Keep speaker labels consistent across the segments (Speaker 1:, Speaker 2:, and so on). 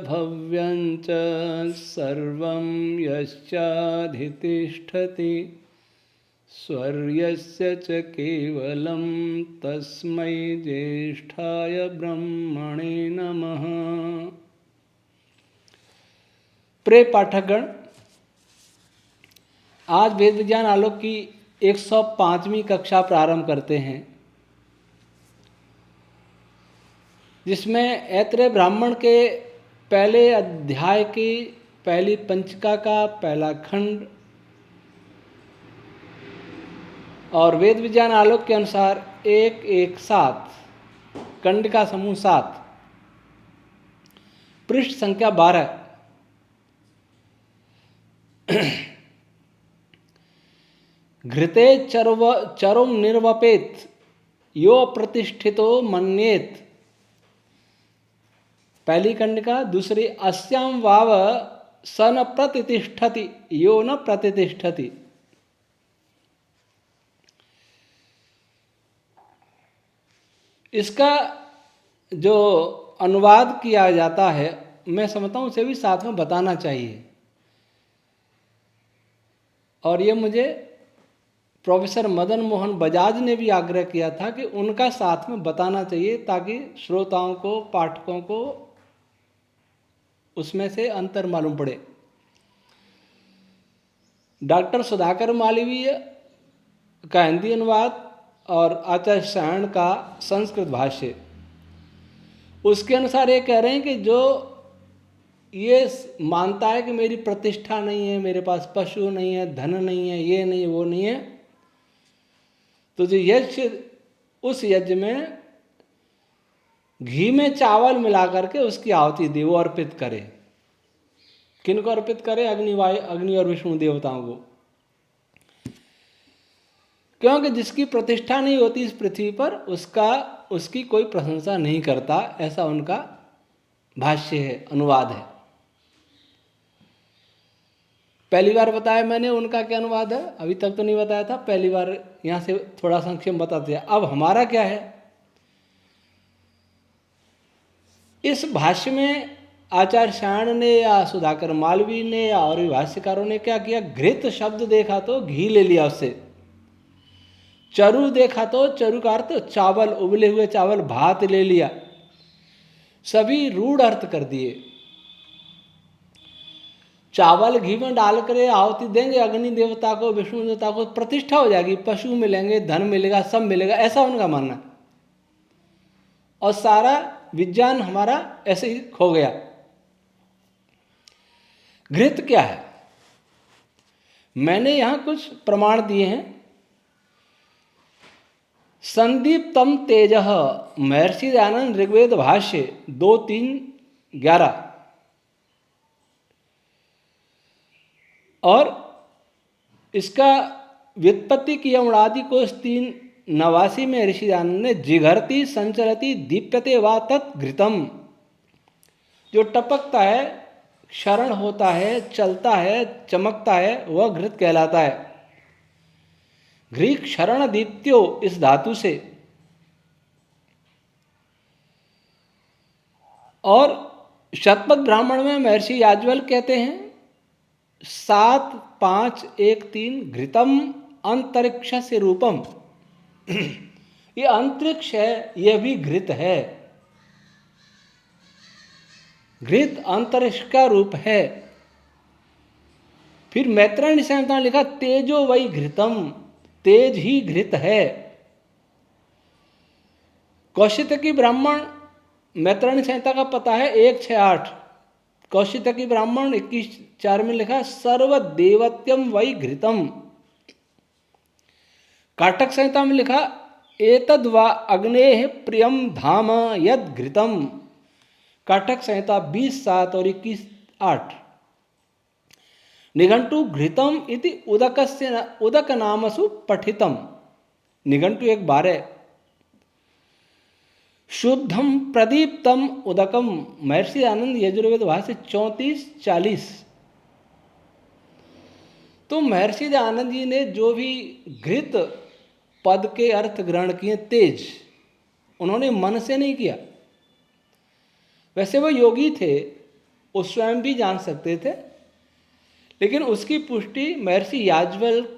Speaker 1: भव्यं च सर्वं यश्चाधितिष्ठति स्वर्यस्य च केवलं तस्मै ज्येष्ठाय ब्रह्मणे नमः। प्रिय पाठकगण, आज वेद विज्ञान आलोक की 105वीं कक्षा प्रारंभ करते हैं, जिसमें ऐत्रेय ब्राह्मण के पहले अध्याय की पहली पंचिका का पहला खंड और वेद विज्ञान आलोक के अनुसार 117 खंड का समूह 7, पृष्ठ संख्या 12। घृते चरुम निर्वपेत यो प्रतिष्ठितो मन्येत, पहली कंडिका। दूसरी, अस्याम वाव स न प्रतिष्ठति यो न प्रतिष्ठति। इसका जो अनुवाद किया जाता है, मैं समझता हूँ उसे भी साथ में बताना चाहिए, और ये मुझे प्रोफेसर मदन मोहन बजाज ने भी आग्रह किया था कि उनका साथ में बताना चाहिए, ताकि श्रोताओं को, पाठकों को उसमें से अंतर मालूम पड़े। डॉक्टर सुधाकर मालवीय का हिंदी अनुवाद और आचार्य सायण का संस्कृत भाष्य, उसके अनुसार ये कह रहे हैं कि जो ये मानता है कि मेरी प्रतिष्ठा नहीं है, मेरे पास पशु नहीं है, धन नहीं है, ये नहीं है, वो नहीं है, तो जो यज्ञ, उस यज्ञ में घी में चावल मिला करके उसकी आहुति दे, वो अर्पित करे। किनको अर्पित करे? अग्नि और विष्णु देवताओं को। क्योंकि जिसकी प्रतिष्ठा नहीं होती इस पृथ्वी पर, उसकी कोई प्रशंसा नहीं करता, ऐसा उनका भाष्य है, अनुवाद है। पहली बार बताया मैंने उनका क्या अनुवाद है, अभी तक तो नहीं बताया था, पहली बार यहाँ से थोड़ा संक्षेप बता दिया। अब हमारा क्या है? इस भाष्य में आचार्य सायण ने या सुधाकर मालवीय ने या और भी भाष्यकारों ने क्या किया? घृत शब्द देखा तो घी ले लिया उससे, चरु देखा तो चरु का अर्थ चावल, उबले हुए चावल, भात ले लिया, सभी रूढ़ अर्थ कर दिए। चावल घी में डाल कर आहुति देंगे अग्नि देवता को, विष्णु देवता को, प्रतिष्ठा हो जाएगी, पशु मिलेंगे, धन मिलेगा, सब मिलेगा, ऐसा उनका मानना है। और सारा विज्ञान हमारा ऐसे ही खो गया। घृत क्या है? मैंने यहां कुछ प्रमाण दिए हैं। संदीप्तम तेजः, महर्षि दयानंद ऋग्वेद भाष्य 2:3-11, और इसका व्युत्पत्ति की यमणादि कोश 3:89 में ऋषि दयानंद ने जिघरती संचरती दीप्यते वा तत् घृतम, जो टपकता है, क्षरण होता है, चलता है, चमकता है, वह घृत कहलाता है। घृ क्षरण दीप्त्यो, इस धातु से। और शतपथ ब्राह्मण में महर्षि याज्ञवल्क्य कहते हैं 7:5-1-3 घृतम अंतरिक्ष से रूपम, ये अंतरिक्ष है, यह भी घृत है। घृत अंतरिक्ष का रूप है। फिर मैत्रेयणी संहिता ने लिखा तेजो वही घृतम, तेज ही घृत है। कौशितकी ब्राह्मण, मैत्रेयणी संहिता का पता है 168, कौशितकी ब्राह्मण 21:4 में लिखा सर्वदेवत्यम वही घृतम। काटक संहिता में लिखा एतद् वा अग्नेः प्रियम धाम यद घृतम, काटक संहिता 20:7 और 21:8। निघंटु घृतम इति उदकस्य उदक नामसु पठितम, निघंटु 1:12। शुद्धम प्रदीप्तम उदकम, महर्षि आनंद यजुर्वेद भाष्य 34:40। तो महर्षि आनंद जी ने जो भी घृत पद के अर्थ ग्रहण किए, तेज, उन्होंने मन से नहीं किया। वैसे वो योगी थे, वो स्वयं भी जान सकते थे, लेकिन उसकी पुष्टि महर्षि याज्ञवल्क्य,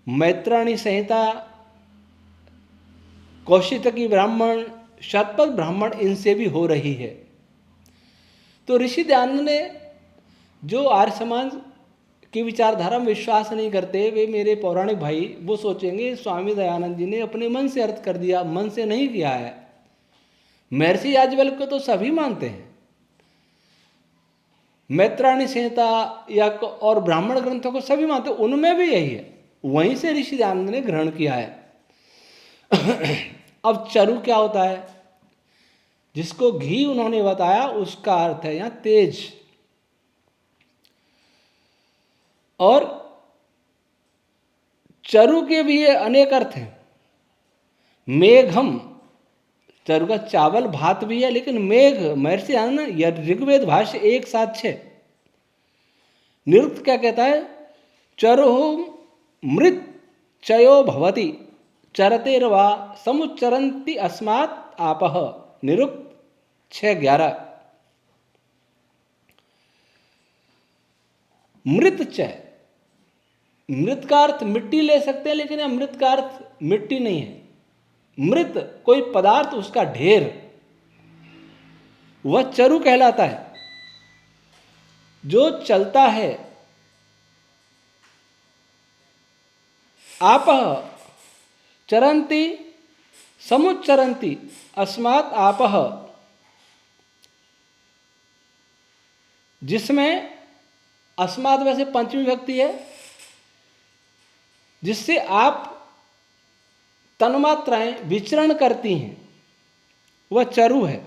Speaker 1: मैत्रायणी संहिता, कौशितकी ब्राह्मण, शतपथ ब्राह्मण, इनसे भी हो रही है। तो ऋषि दयानंद ने, जो आर्य समाज की विचारधारा में विश्वास नहीं करते, वे मेरे पौराणिक भाई, वो सोचेंगे स्वामी दयानंद जी ने अपने मन से अर्थ कर दिया, मन से नहीं किया है। महर्षि याज्ञवल्क्य को तो सभी मानते हैं, मैत्रायणी संहिता या और ब्राह्मण ग्रंथों को सभी मानते हैं, उनमें भी यही है, वहीं से ऋषि दयानंद ने ग्रहण किया है। अब चरु क्या होता है? जिसको घी उन्होंने बताया, उसका अर्थ है यहां तेज। और चरु के भी ये अनेक अर्थ हैं। मेघम, चरु का चावल भात भी है, लेकिन मेघ, महर्षि आनंद या ऋग्वेद भाष्य 1:7-6 निरुक्त क्या कहता है? चरु मृत चयो भवति चरतेर्वा समुच्चरन्ति अस्मात् आपः, निरुक्त 6:11। मृत चय, मृत का अर्थ मिट्टी ले सकते हैं, लेकिन यह मृत का अर्थ मिट्टी नहीं है। मृत कोई पदार्थ, उसका ढेर, वह चरु कहलाता है। जो चलता है। आपः चरन्ति समुच्चरन्ति अस्मात् आपः, जिसमें अस्मात् वैसे पंचमी विभक्ति है, जिससे आप तन्मात्राएं विचरण करती हैं, वह चरु है।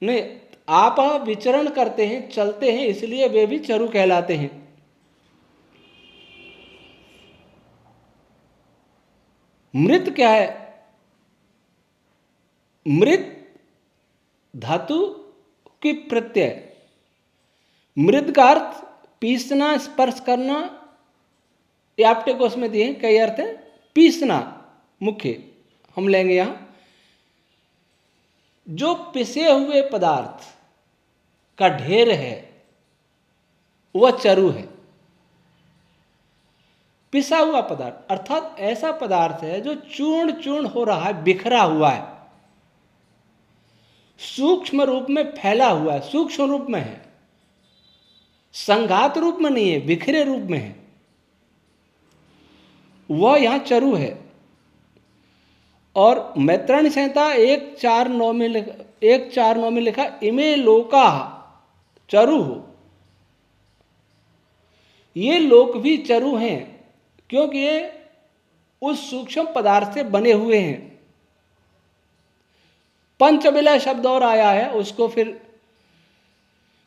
Speaker 1: नहीं, आप विचरण करते हैं, चलते हैं, इसलिए वे भी चरु कहलाते हैं। मृत क्या है? मृत धातु की प्रत्यय। मृत का अर्थ पीसना, स्पर्श करना, ये आपटे कोश में दिए कई अर्थ है। पीसना मुख्य हम लेंगे यहां। जो पिसे हुए पदार्थ का ढेर है वह चरु है। पिसा हुआ पदार्थ अर्थात ऐसा पदार्थ है जो चूर्ण चूर्ण हो रहा है, बिखरा हुआ है, सूक्ष्म रूप में फैला हुआ है, सूक्ष्म रूप में है, संघात रूप में नहीं है, बिखरे रूप में है, वह यहां चरु है। और मैत्रायणी संहिता 1:4-9 में लिखा इमे लोका चरु हो। ये लोक भी चरु हैं, क्योंकि ये उस सूक्ष्म पदार्थ से बने हुए हैं। पंचविलय शब्द और आया है, उसको फिर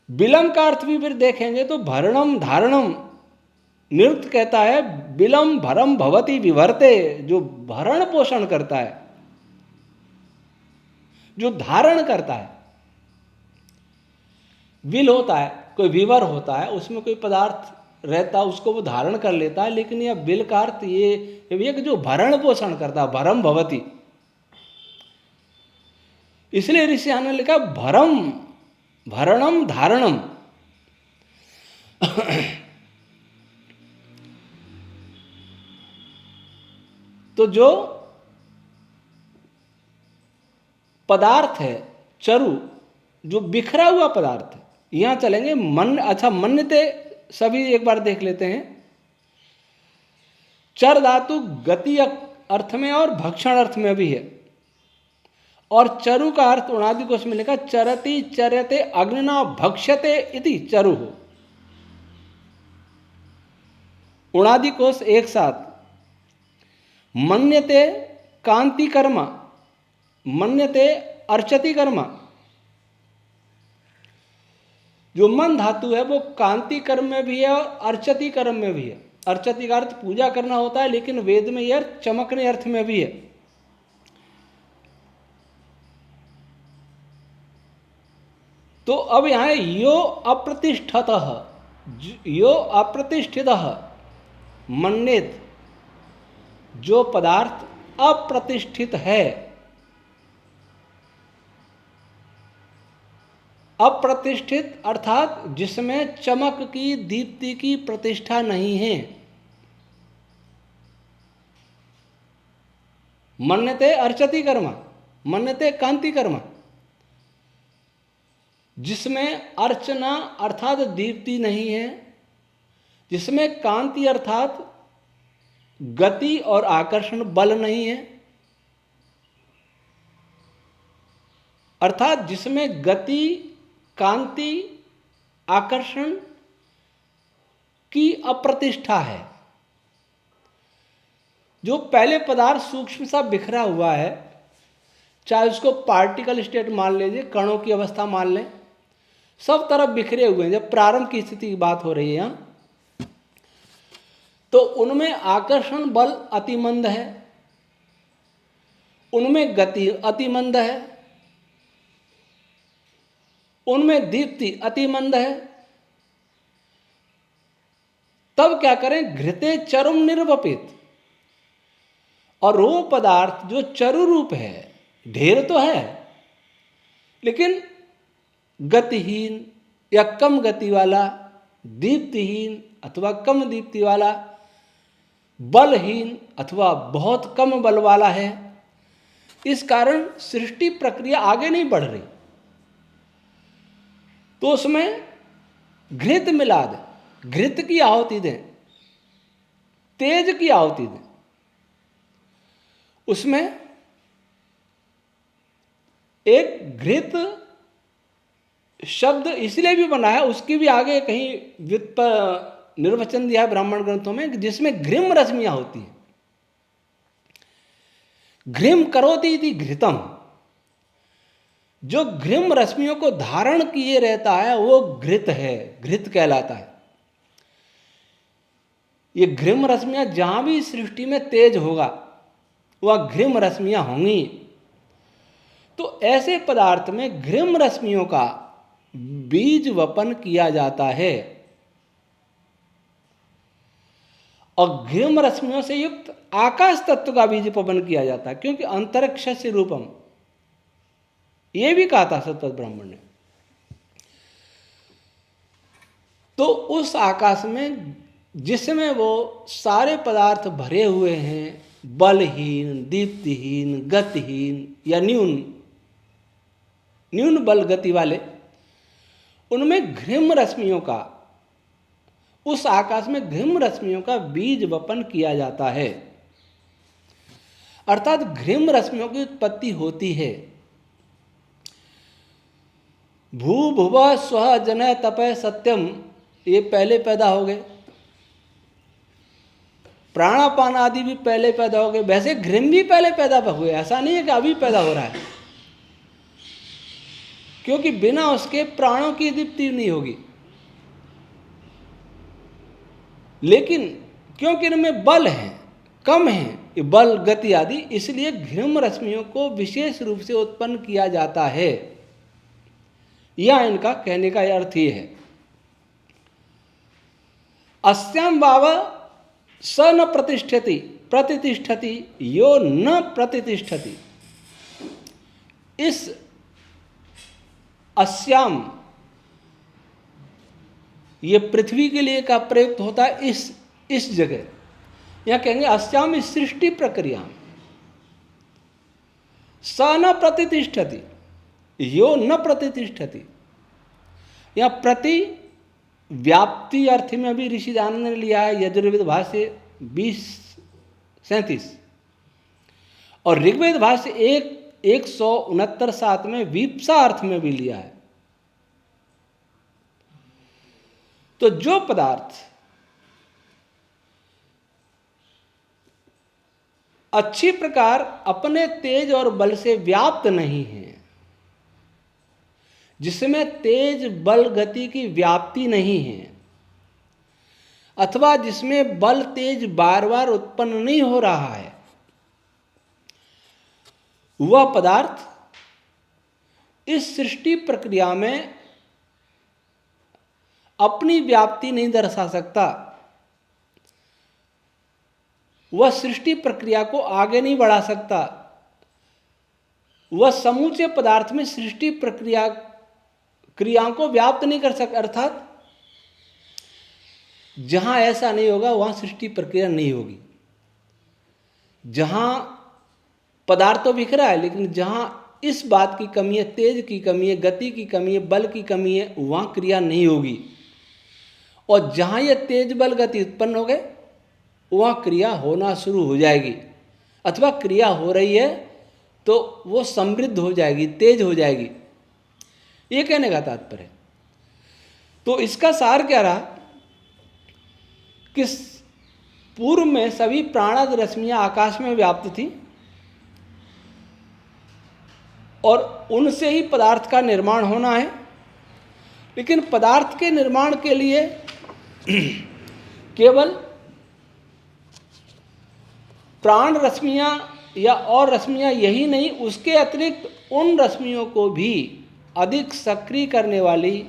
Speaker 1: बिलम का अर्थ भी फिर देखेंगे तो भरणम धारणम, निरुक्त कहता है बिलम भरम भवति विभर्ते, जो भरण पोषण करता है, जो धारण करता है। विल होता है, कोई विवर होता है, उसमें कोई पदार्थ रहता है, उसको वो धारण कर लेता है, लेकिन यह बिल का अर्थ ये जो भरण पोषण करता है, भरम भवति। इसलिए ऋषि ने लिखा भरम भरणम धारणम। तो जो पदार्थ है चरु, जो बिखरा हुआ पदार्थ है, यहां चलेंगे मन। अच्छा, मन्यते सभी एक बार देख लेते हैं। चर धातु गति अर्थ में और भक्षण अर्थ में भी है। और चरु का अर्थ उणादि कोश में लिखा चरति चर्यते अग्निना भक्ष्यते इति चरु हो। उणादि कोश 1:7। मन्यते कांति कर्म, मन्यते अर्चति कर्म। जो मन धातु है वो कांति कर्म में भी है और अर्चति कर्म में भी है। अर्चति का अर्थ पूजा करना होता है, लेकिन वेद में यह चमकने अर्थ में भी है। तो अब यहां यो अप्रतिष्ठतः, यो अप्रतिष्ठितः मन्येत, जो पदार्थ अप्रतिष्ठित है, अप्रतिष्ठित अर्थात जिसमें चमक की, दीप्ति की प्रतिष्ठा नहीं है। मन्यते अर्चति कर्म, मन्यते कांति कर्म, जिसमें अर्चना अर्थात दीप्ति नहीं है, जिसमें कांति अर्थात गति और आकर्षण बल नहीं है, अर्थात जिसमें गति, कांति, आकर्षण की अप्रतिष्ठा है। जो पहले पदार्थ सूक्ष्म सा बिखरा हुआ है, चाहे उसको पार्टिकल स्टेट मान लीजिए, कणों की अवस्था मान लें, सब तरफ बिखरे हुए हैं। जब प्रारंभ की स्थिति की बात हो रही है यहाँ, तो उनमें आकर्षण बल अतिमंद है, उनमें गति अतिमंद है, उनमें दीप्ति अतिमंद है। तब क्या करें? घृते चरुम निर्वपित। और वो पदार्थ जो चरु रूप है, ढेर तो है लेकिन गतिहीन या कम गति वाला, दीप्तिहीन अथवा कम दीप्ति वाला, बलहीन अथवा बहुत कम बल वाला है। इस कारण सृष्टि प्रक्रिया आगे नहीं बढ़ रही। तो उसमें घृत मिला दें, घृत की आहुति दें, तेज की आहुति दें। उसमें एक घृत शब्द इसलिए भी बना है, उसकी भी आगे कहीं निर्वचन दिया है ब्राह्मण ग्रंथों में, जिसमें घृम रश्मियां होती हैं। घृम करोति इति घृतम, जो घृम रश्मियों को धारण किए रहता है वो घृत है, घृत कहलाता है। ये घृम रश्मियां जहां भी सृष्टि में तेज होगा वह घृम रश्मियां होंगी। तो ऐसे पदार्थ में घृम रश्मियों का बीज वपन किया जाता है और घृम रश्मियों से युक्त आकाश तत्व का बीज वपन किया जाता है, क्योंकि अंतरिक्ष से रूपम, यह भी कहा था सतत ब्राह्मण ने। तो उस आकाश में जिसमें वो सारे पदार्थ भरे हुए हैं, बलहीन, दीप्तिहीन, गतिहीन या न्यून बल गति वाले, उनमें घृम रश्मियों का, उस आकाश में घृम रश्मियों का बीज वपन किया जाता है। अर्थात घृम रश्मियों की उत्पत्ति होती है। भू भुव स्व जनय तपय सत्यम, ये पहले पैदा हो गए। प्राणापान आदि भी पहले पैदा हो गए। वैसे घृम भी पहले पैदा हुए, ऐसा नहीं है कि अभी पैदा हो रहा है, क्योंकि बिना उसके प्राणों की दीप्ति नहीं होगी। लेकिन क्योंकि इनमें बल है, कम है ये बल गति आदि, इसलिए घृम रश्मियों को विशेष रूप से उत्पन्न किया जाता है। यह इनका कहने का अर्थ ही है। अस्याम वाव स न प्रतिष्ठति प्रतिष्ठति यो न प्रतिष्ठति। इस अस्याम, ये पृथ्वी के लिए का प्रयुक्त होता है इस जगह। यहां कहेंगे अस्याम इस सृष्टि प्रक्रिया में, स न प्रतिष्ठति यो न प्रतिष्ठति। यहां प्रति व्याप्ति अर्थ में अभी ऋषि दयानंद ने लिया है यजुर्वेद भाष्य 20:37 और ऋग्वेद भाष्य 169 में वीप्सा अर्थ में भी लिया है। तो जो पदार्थ अच्छी प्रकार अपने तेज और बल से व्याप्त नहीं है, जिसमें तेज बल गति की व्याप्ति नहीं है, अथवा जिसमें बल तेज बार बार उत्पन्न नहीं हो रहा है, वह पदार्थ इस सृष्टि प्रक्रिया में अपनी व्याप्ति नहीं दर्शा सकता। वह सृष्टि प्रक्रिया को आगे नहीं बढ़ा सकता। वह समूचे पदार्थ में सृष्टि प्रक्रिया क्रियाओं को व्याप्त नहीं कर सकता, अर्थात जहां ऐसा नहीं होगा वहां सृष्टि प्रक्रिया नहीं होगी। जहां पदार्थ तो बिखरा है, लेकिन जहां इस बात की कमी है, तेज की कमी है, गति की कमी है, बल की कमी है, वहां क्रिया नहीं होगी। और जहां ये तेज बल गति उत्पन्न हो गए वहां क्रिया होना शुरू हो जाएगी, अथवा क्रिया हो रही है तो वो समृद्ध हो जाएगी, तेज हो जाएगी, ये कहने का तात्पर्य। तो इसका सार क्या रहा कि पूर्व में सभी प्राणादि रश्मियां आकाश में व्याप्त थी और उनसे ही पदार्थ का निर्माण होना है। लेकिन पदार्थ के निर्माण के लिए केवल प्राण रश्मियां या और रश्मियां यही नहीं, उसके अतिरिक्त उन रश्मियों को भी अधिक सक्रिय करने वाली,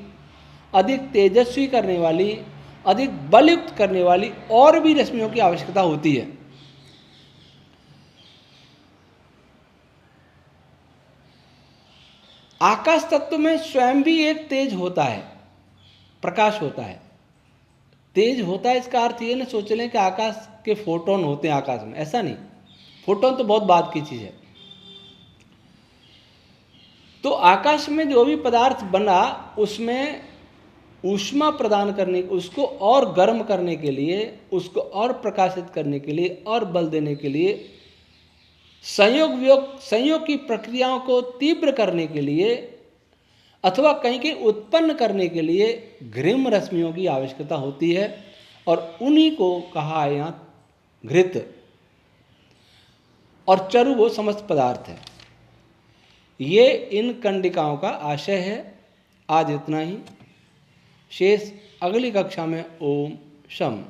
Speaker 1: अधिक तेजस्वी करने वाली, अधिक बलयुक्त करने वाली और भी रश्मियों की आवश्यकता होती है। आकाश तत्व में स्वयं भी एक तेज होता है, प्रकाश होता है। तेज होता है इसका अर्थ ये न सोच लें कि आकाश के फोटोन होते हैं आकाश में, ऐसा नहीं। फोटोन तो बहुत बाद की चीज है। तो आकाश में जो भी पदार्थ बना उसमें ऊष्मा प्रदान करने, उसको और गर्म करने के लिए, उसको और प्रकाशित करने के लिए और बल देने के लिए, संयोग की प्रक्रियाओं को तीव्र करने के लिए अथवा कहीं के उत्पन्न करने के लिए घृम रश्मियों की आवश्यकता होती है। और उन्हीं को कहा है यहाँ घृत, और चरु वो समस्त पदार्थ है। ये इन कंडिकाओं का आशय है। आज इतना ही, शेष अगली कक्षा में। ओम शम।